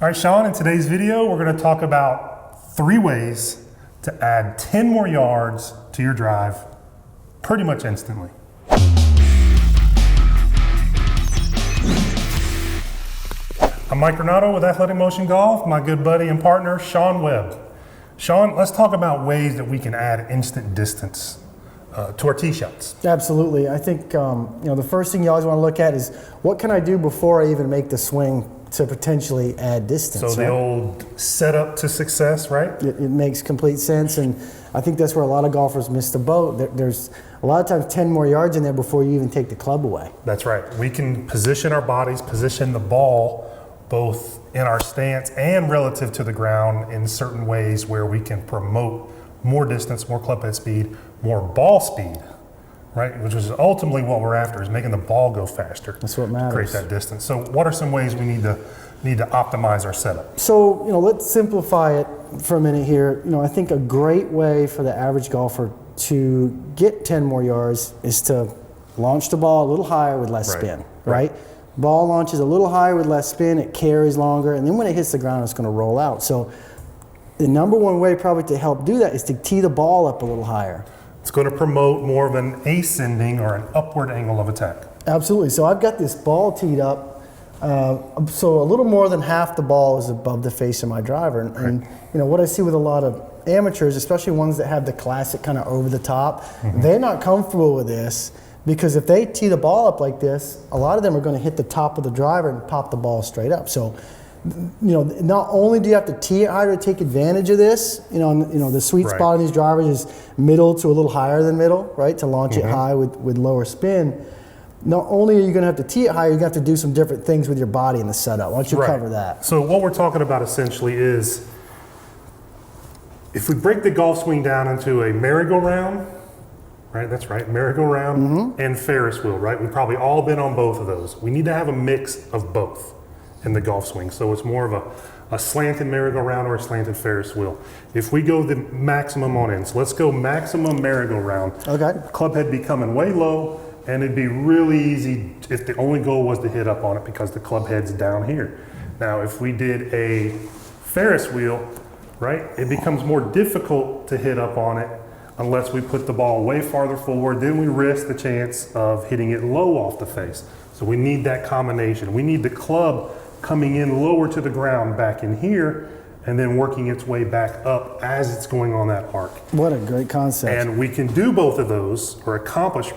All right, Sean, in today's video, we're going to talk about 3 ways to add 10 more yards to your drive pretty much instantly. I'm Mike Renato with Athletic Motion Golf, my good buddy and partner, Sean Webb. Sean, let's talk about ways that we can add instant distance to our tee shots. Absolutely. I think the first thing you always want to look at is what can I do before I even make the swing to potentially add distance. So the old setup to success, right? It makes complete sense, and I think that's where a lot of golfers miss the boat. There's a lot of times 10 more yards in there before you even take the club away. That's right. We can position our bodies, position the ball both in our stance and relative to the ground in certain ways where we can promote more distance, more club head speed, more ball speed, right? Which is ultimately what we're after, is making the ball go faster. That's what matters. Create that distance. So what are some ways we need to optimize our setup? So, let's simplify it for a minute here. I think a great way for the average golfer to get 10 more yards is to launch the ball a little higher with less spin, right? Ball launches a little higher with less spin, it carries longer, and then when it hits the ground, it's going to roll out. So the number one way probably to help do that is to tee the ball up a little higher. It's going to promote more of an ascending or an upward angle of attack. Absolutely. So I've got this ball teed up, so a little more than half the ball is above the face of my driver. And what I see with a lot of amateurs, especially ones that have the classic kind of over the top, they're not comfortable with this, because if they tee the ball up like this, a lot of them are going to hit the top of the driver and pop the ball straight up. So not only do you have to tee it higher to take advantage of this, the sweet spot on these drivers is middle to a little higher than middle, right? To launch it high with lower spin. Not only are you going to have to tee it higher, you're going to have to do some different things with your body in the setup. Why don't you cover that? So what we're talking about essentially is, if we break the golf swing down into a merry-go-round, right? That's right, merry-go-round and Ferris wheel, right? We've probably all been on both of those. We need to have a mix of both in the golf swing. So it's more of a slanted merry-go-round or a slanted Ferris wheel. If we go the maximum on in, so let's go maximum merry-go-round. Okay. Club head be coming way low, and it'd be really easy if the only goal was to hit up on it because the club head's down here. Now, if we did a Ferris wheel, right, it becomes more difficult to hit up on it unless we put the ball way farther forward. Then we risk the chance of hitting it low off the face. So we need that combination. We need the club coming in lower to the ground back in here and then working its way back up as it's going on that arc. What a great concept. And we can do both of those, or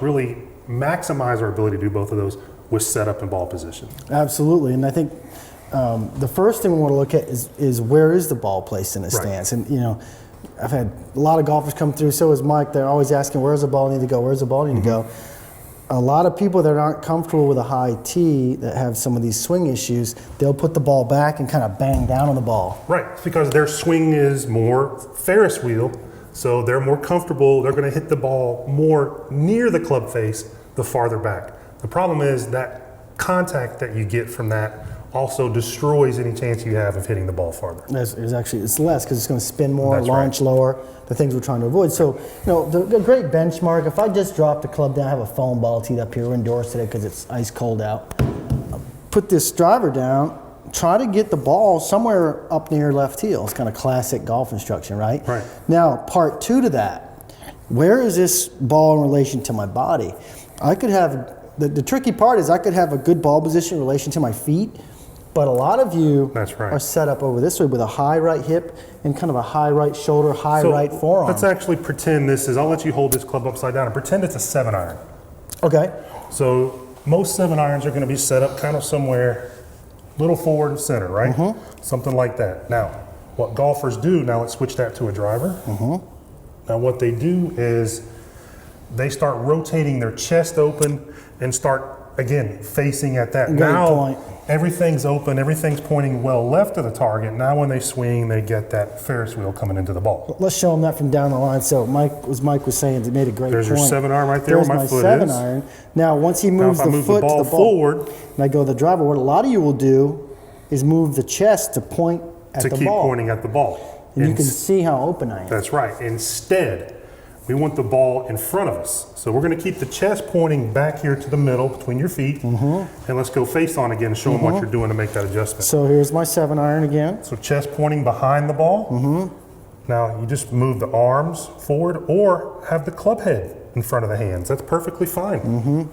really maximize our ability to do both of those with setup and ball position. Absolutely. And I think the first thing we want to look at is where is the ball placed in the stance. And I've had a lot of golfers come through, so is Mike. They're always asking, where's the ball need to go? Where's the ball need to go? A lot of people that aren't comfortable with a high tee, that have some of these swing issues, they'll put the ball back and kind of bang down on the ball. Right, because their swing is more Ferris wheel, so they're more comfortable. They're going to hit the ball more near the club face the farther back. The problem is that contact that you get from that also destroys any chance you have of hitting the ball farther. It's less because it's going to spin more, launch lower, the things we're trying to avoid. So, the great benchmark, if I just drop the club down, I have a foam ball teed up here, we're indoors today because it's ice cold out. Put this driver down, try to get the ball somewhere up near your left heel. It's kind of classic golf instruction, right? Right. Now, part 2 to that, where is this ball in relation to my body? I could have, the tricky part is I could have a good ball position in relation to my feet, but a lot of you are set up over this way with a high right hip and kind of a high right shoulder, right forearm. Let's actually pretend I'll let you hold this club upside down and pretend it's a 7-iron. Okay. So most 7-irons are going to be set up kind of somewhere a little forward and center, right? Something like that. Now, what golfers do, now let's switch that to a driver. Now what they do is they start rotating their chest open and start, again, facing at that. Now, everything's open, everything's pointing well left of the target. Now when they swing, they get that Ferris wheel coming into the ball. Let's show them that from down the line. So Mike was saying, he made a great point. There's your 7-iron right there where my foot is. There's my 7-iron. Now once he moves the foot to the ball forward, and I go to the driver, what a lot of you will do is move the chest to point at the ball. To keep pointing at the ball. And you can see how open I am. That's right. Instead, we want the ball in front of us. So we're gonna keep the chest pointing back here to the middle between your feet. And let's go face on again and show them what you're doing to make that adjustment. So here's my 7-iron again. So chest pointing behind the ball. Now you just move the arms forward or have the club head in front of the hands. That's perfectly fine.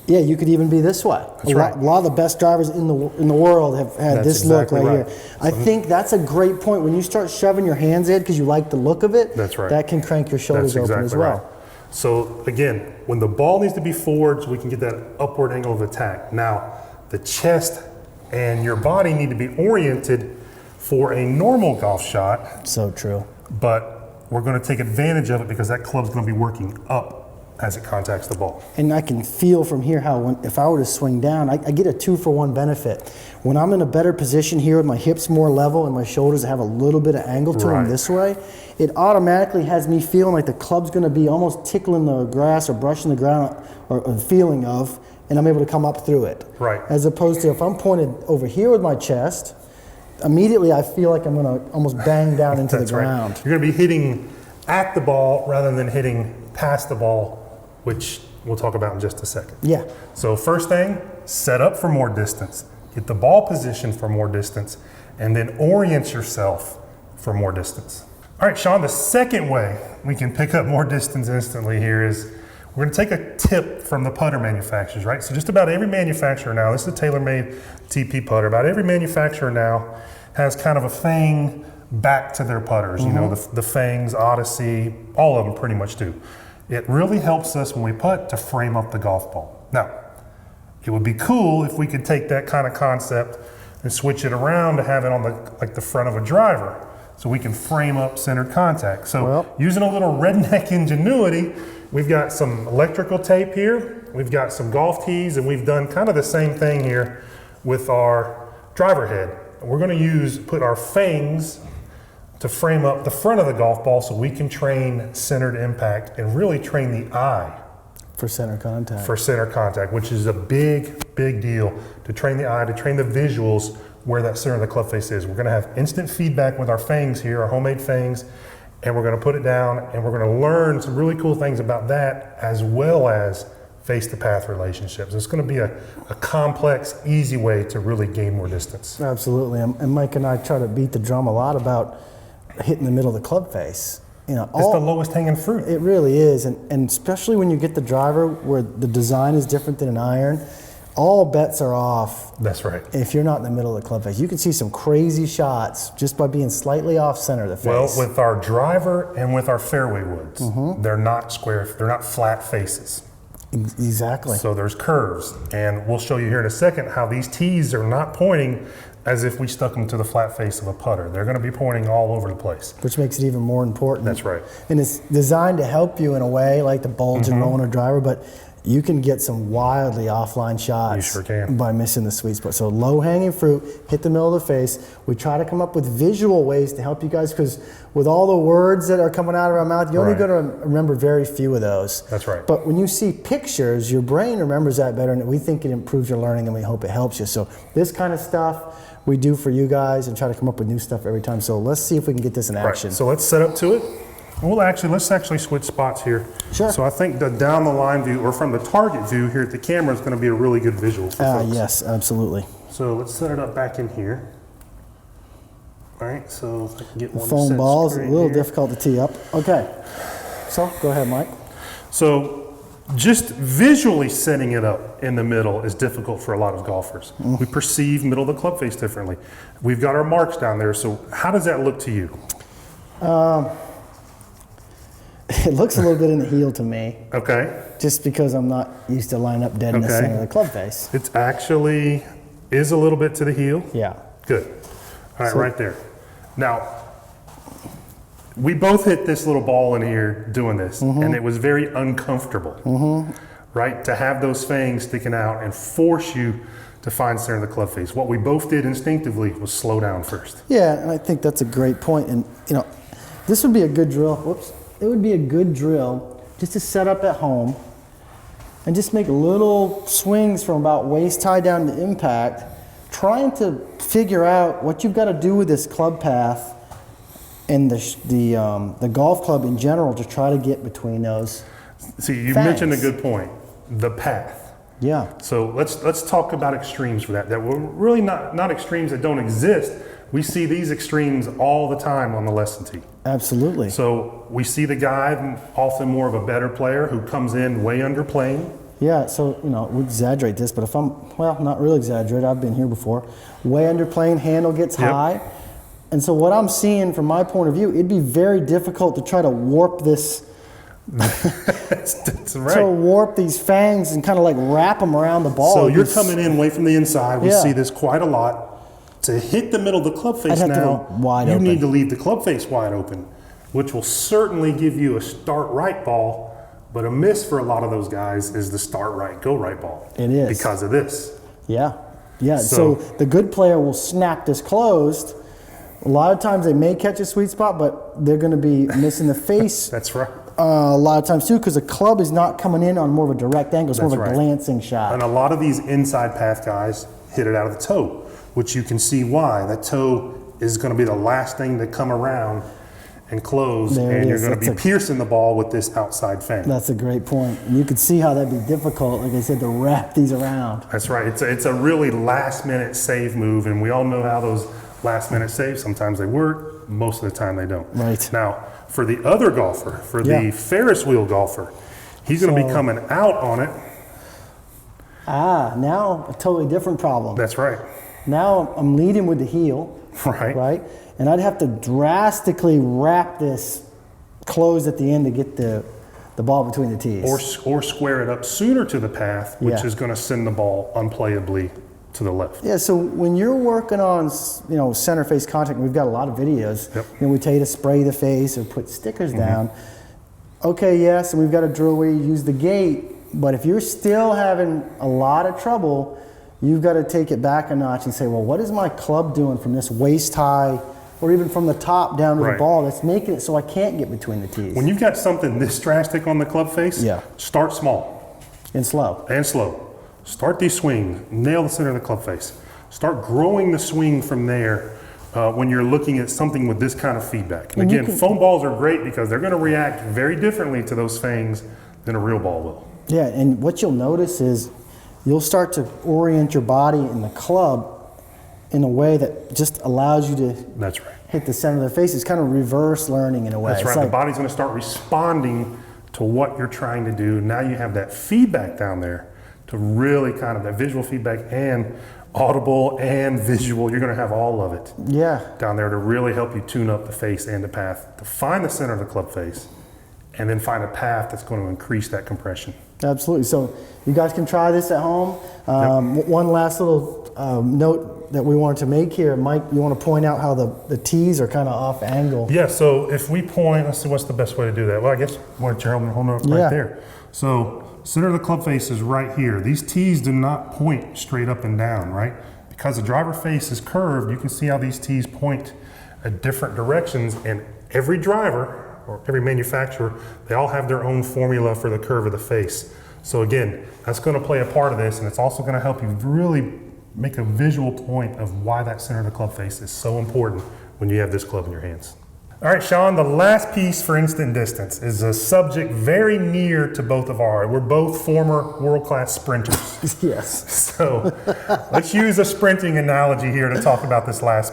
Yeah, you could even be this way. That's right. A lot of the best drivers in the world have had That's this look exactly right right. here. I think that's a great point. When you start shoving your hands in because you like the look of it, That's right. that can crank your shoulders That's open exactly as well. right. So again, when the ball needs to be forward so we can get that upward angle of attack. Now, the chest and your body need to be oriented for a normal golf shot, So true. but we're going to take advantage of it because that club's going to be working up as it contacts the ball. And I can feel from here how if I were to swing down, I get a 2-for-1 benefit. When I'm in a better position here with my hips more level and my shoulders have a little bit of angle to them Right. this way, it automatically has me feeling like the club's going to be almost tickling the grass or brushing the ground or feeling of, and I'm able to come up through it. Right. As opposed to if I'm pointed over here with my chest, immediately I feel like I'm going to almost bang down into the That's right. ground. You're going to be hitting at the ball rather than hitting past the ball, which we'll talk about in just a second. Yeah. So first thing, set up for more distance, get the ball positioned for more distance, and then orient yourself for more distance. All right, Sean, the second way we can pick up more distance instantly here is we're gonna take a tip from the putter manufacturers, right? So just about every manufacturer now, this is a tailor-made TP putter, about every manufacturer now has kind of a fang back to their putters. You know, the Fangs, Odyssey, all of them pretty much do. It really helps us when we putt to frame up the golf ball. Now, it would be cool if we could take that kind of concept and switch it around to have it on the front of a driver so we can frame up centered contact. So using a little redneck ingenuity, we've got some electrical tape here, we've got some golf tees, and we've done kind of the same thing here with our driver head. We're gonna put our fangs to frame up the front of the golf ball so we can train centered impact and really train the eye For center contact. for center contact, which is a big deal to train the eye, to train the visuals where that center of the club face is. We're gonna have instant feedback with our fangs here, our homemade fangs, and we're gonna put it down and we're gonna learn some really cool things about that as well as face to path relationships. It's gonna be a complex, easy way to really gain more distance. Absolutely. And Mike and I try to beat the drum a lot about hitting the middle of the club face. You know, It's the lowest hanging fruit. it really is, and especially when you get the driver where the design is different than an iron, all bets are off That's right. if you're not in the middle of the club face. You can see some crazy shots just by being slightly off center of the face. Well, with our driver and with our fairway woods, they're not square, they're not flat faces. Exactly. So there's curves, and we'll show you here in a second how these tees are not pointing as if we stuck them to the flat face of a putter. They're going to be pointing all over the place. Which makes it even more important. That's right. And it's designed to help you in a way, like the bulge and rolling a driver, but you can get some wildly offline shots You sure can. by missing the sweet spot. So low hanging fruit, hit the middle of the face. We try to come up with visual ways to help you guys, because with all the words that are coming out of our mouth, you're only Right. going to remember very few of those. That's right. But when you see pictures, your brain remembers that better, and we think it improves your learning, and we hope it helps you. So this kind of stuff we do for you guys and try to come up with new stuff every time. So let's see if we can get this in action. Right. So let's set up to it. Let's actually switch spots here. Sure. So I think the down the line view or from the target view here at the camera is going to be a really good visual for folks. Yes, absolutely. So let's set it up back in here. All right, so if I can get one Foam set ball is a straight little here. difficult to tee up. Okay. So go ahead, Mike. So just visually setting it up in the middle is difficult for a lot of golfers. We perceive middle of the club face differently. We've got our marks down there, so how does that look to you? It looks a little bit in the heel to me, Okay, just because I'm not used to lining up dead in the Okay. center of the club face. it's actually is a little bit to the heel. Yeah. Good. All right, So- right there. Now, we both hit this little ball in here doing this, and it was very uncomfortable, right? To have those fangs sticking out and force you to find center of the club face. What we both did instinctively was slow down first. Yeah, and I think that's a great point. And, you know, this would be a good drill. Whoops. It would be a good drill just to set up at home and just make little swings from about waist high down to impact, trying to figure out what you've got to do with this club path and the golf club in general to try to get between those. See, you fangs. mentioned a good point, the path. Yeah. So let's talk about extremes for that. That were really not extremes that don't exist. We see these extremes all the time on the lesson tee. Absolutely. So we see the guy, often more of a better player, who comes in way underplaying. Yeah, so, we exaggerate this, but if not really exaggerate, I've been here before. Way underplaying, handle gets high. And so what I'm seeing from my point of view, it'd be very difficult to try to warp this. That's right. To warp these fangs and kind of like wrap them around the ball. So you're coming in way from the inside. We Yeah. see this quite a lot. To hit the middle of the club face I'd have to now, go wide you open. need to leave the club face wide open, which will certainly give you a start right ball. But a miss for a lot of those guys is the start right, go right ball. It is. Because of this. Yeah. So the good player will snap this closed. A lot of times they may catch a sweet spot, but they're going to be missing the face. That's right. A lot of times too, because the club is not coming in on more of a direct angle. It's more of a glancing shot. And a lot of these inside path guys hit it out of the toe, which you can see why. That toe is going to be the last thing to come around and close, and you're going to be piercing the ball with this outside fang. That's a great point. And you could see how that'd be difficult, like I said, to wrap these around. That's right. It's a really last minute save move, and we all know how those last minute saves, sometimes they work, most of the time they don't. Right. Now, for the other golfer, for the Ferris wheel golfer, he's going to be coming out on it. Now a totally different problem. That's right. Now I'm leading with the heel. Right? And I'd have to drastically wrap this closed at the end to get the ball between the tees. Or square it up sooner to the path, which is going to send the ball unplayably to the left. Yeah, so when you're working on, center face contact, we've got a lot of videos. Yep. We tell you to spray the face or put stickers down. Okay, yes, and we've got a drill where you use the gate, but if you're still having a lot of trouble, you've got to take it back a notch and say, well, what is my club doing from this waist high or even from the top down to the ball that's making it so I can't get between the tees? When you've got something this drastic on the club face, start small. And slow. Start these swings, nail the center of the club face. Start growing the swing from there when you're looking at something with this kind of feedback. And again, foam balls are great because they're going to react very differently to those fangs than a real ball will. Yeah, and what you'll notice is you'll start to orient your body in the club in a way that just allows you to hit the center of the face. It's kind of reverse learning in a way. That's right. The body's going to start responding to what you're trying to do. Now you have that feedback down there to really kind of that visual feedback and audible and visual. You're going to have all of it down there to really help you tune up the face and the path, to find the center of the club face and then find a path that's going to increase that compression. Absolutely. So you guys can try this at home. One last little note that we wanted to make here. Mike, you want to point out how the tees are kind of off angle? Yeah, so if we point, let's see, what's the best way to do that? Well, I guess why don't you hold it up right there. So center of the club face is right here. These tees do not point straight up and down, right? Because the driver face is curved, you can see how these tees point at different directions, and every driver or every manufacturer, they all have their own formula for the curve of the face. So again, that's going to play a part of this, and it's also going to help you really make a visual point of why that center of the club face is so important when you have this club in your hands. All right, Sean, the last piece for instant distance is a subject very near to both of ours. We're both former world-class sprinters. Yes. So let's use a sprinting analogy here to talk about this last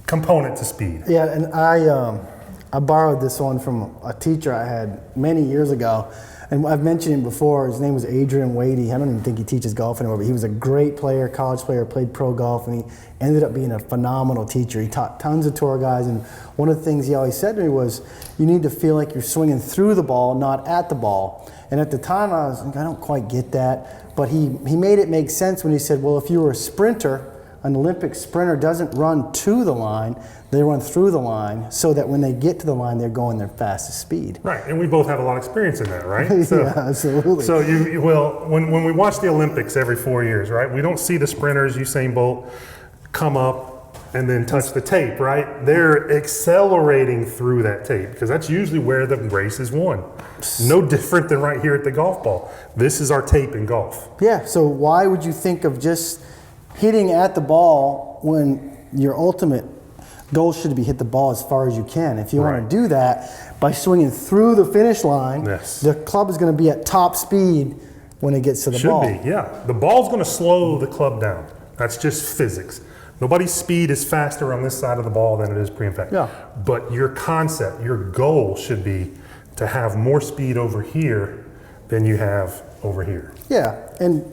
component to speed. Yeah, and I borrowed this one from a teacher I had many years ago. And I've mentioned him before. His name was Adrian Wadey. I don't even think he teaches golf anymore, but he was a great player, college player, played pro golf, and he ended up being a phenomenal teacher. He taught tons of tour guys, and one of the things he always said to me was, you need to feel like you're swinging through the ball, not at the ball. And at the time, I was like, I don't quite get that. But he made it make sense when he said, well, if you were a sprinter, an Olympic sprinter doesn't run to the line, they run through the line so that when they get to the line, they're going their fastest speed. Right, and we both have a lot of experience in that, right? So, yeah, absolutely. So when we watch the Olympics every 4 years, right, we don't see the sprinters, Usain Bolt, come up and then touch the tape, right? They're accelerating through that tape because that's usually where the race is won. No different than right here at the golf ball. This is our tape in golf. Yeah, so why would you think of just hitting at the ball when your ultimate goal should be hit the ball as far as you can. If you want to do that, by swinging through the finish line, the club is going to be at top speed when it gets to the ball. Should be, yeah. The ball's going to slow the club down. That's just physics. Nobody's speed is faster on this side of the ball than it is pre-impact. Yeah. But your concept, your goal should be to have more speed over here than you have over here. Yeah, and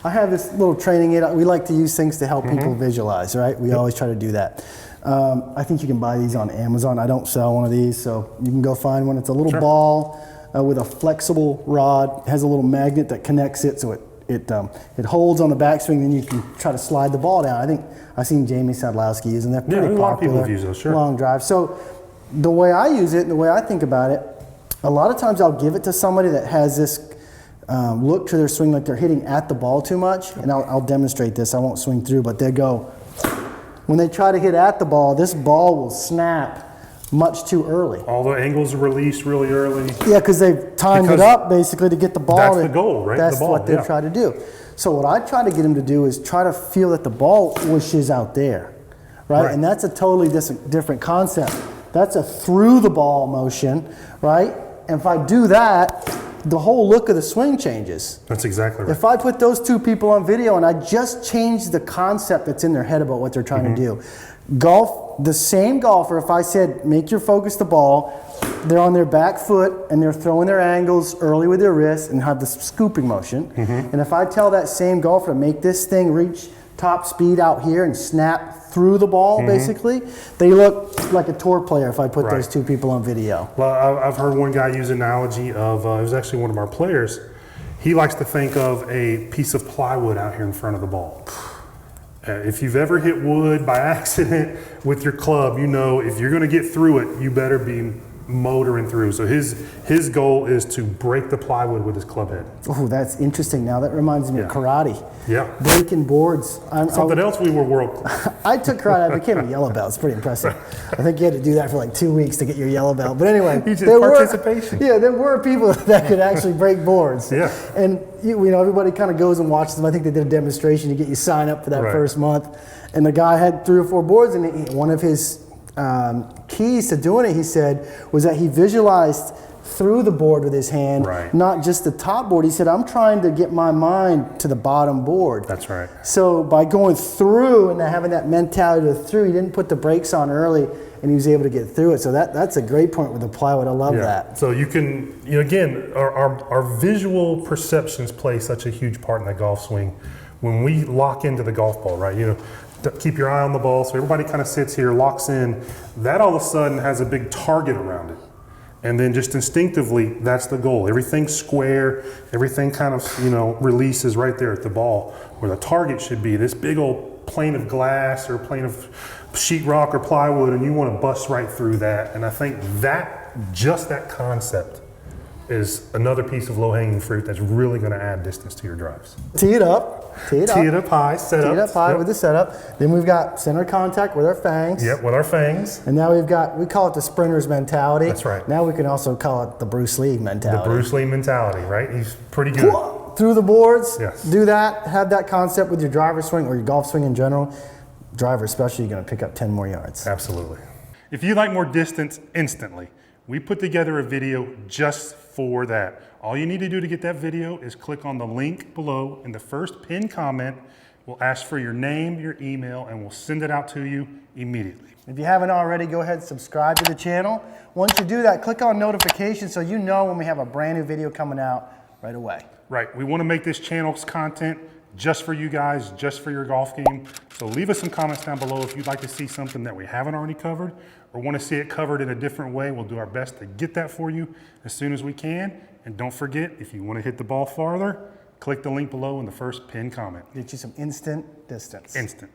I have this little training aid. We like to use things to help people visualize, right? We always try to do that. I think you can buy these on Amazon. I don't sell one of these, so you can go find one. It's a little ball with a flexible rod. It has a little magnet that connects it, so it holds on the backswing. Then you can try to slide the ball down. I think I've seen Jamie Sadlowski using that. Pretty popular. A lot of people use those. Sure. Long drive. So the way I use it and the way I think about it, a lot of times I'll give it to somebody that has this look to their swing like they're hitting at the ball too much, and I'll demonstrate this. I won't swing through, but they go. When they try to hit at the ball, this ball will snap much too early. All the angles are released really early. Yeah, because they've timed it up basically to get the ball. That's the goal, right? That's what they try to do. So what I try to get them to do is try to feel that the ball whooshes out there, right? And that's a totally different concept. That's a through the ball motion, right? And if I do that, the whole look of the swing changes. That's exactly right. If I put those two people on video and I just change the concept that's in their head about what they're trying to do. Golf, the same golfer, if I said, make your focus the ball, they're on their back foot and they're throwing their angles early with their wrist and have the scooping motion. And if I tell that same golfer to make this thing reach top speed out here and snap through the ball, basically, they look like a tour player if I put those two people on video. Well, I've heard one guy use an analogy of, it was actually one of our players. He likes to think of a piece of plywood out here in front of the ball. If you've ever hit wood by accident with your club, you know if you're going to get through it, you better be motoring through. So his goal is to break the plywood with his club head. Oh, that's interesting. Now that reminds me of karate. Yeah. Breaking boards. Something else we were world. I took karate. I became a yellow belt. It's pretty impressive. I think you had to do that for like 2 weeks to get your yellow belt. But anyway, there were people that could actually break boards. Yeah. And you know, everybody kind of goes and watches them. I think they did a demonstration to get you signed up for that first month. And the guy had 3 or 4 boards, and one of his keys to doing it, he said, was that he visualized through the board with his hand, not just the top board. He said, I'm trying to get my mind to the bottom board. That's right. So by going through and having that mentality of through, he didn't put the brakes on early, and he was able to get through it. So that's a great point with the plywood. I love that. So you can, again, our visual perceptions play such a huge part in the golf swing. When we lock into the golf ball, right? Keep your eye on the ball, so everybody kind of sits here, locks in. That all of a sudden has a big target around it. And then just instinctively, that's the goal. Everything's square, everything kind of, releases right there at the ball, where the target should be this big old plane of glass or plane of sheetrock or plywood, and you want to bust right through that. And I think just that concept is another piece of low-hanging fruit that's really going to add distance to your drives. Tee it up high, set up. Tee it up high with the setup. Then we've got center contact with our fangs. Yep, with our fangs. And now we call it the sprinter's mentality. That's right. Now we can also call it the Bruce Lee mentality. The Bruce Lee mentality, right? He's pretty good. Through the boards, yes. Do that, have that concept with your driver swing or your golf swing in general. Driver especially, you're going to pick up 10 more yards. Absolutely. If you'd like more distance instantly, we put together a video just for that. All you need to do to get that video is click on the link below in the first pinned comment. We'll ask for your name, your email, and we'll send it out to you immediately. If you haven't already, go ahead and subscribe to the channel. Once you do that, click on notifications so you know when we have a brand new video coming out right away. Right, we want to make this channel's content just for you guys, just for your golf game. So leave us some comments down below if you'd like to see something that we haven't already covered or want to see it covered in a different way. We'll do our best to get that for you as soon as we can. And don't forget, if you want to hit the ball farther, click the link below in the first pinned comment. Get you some instant distance. Instant.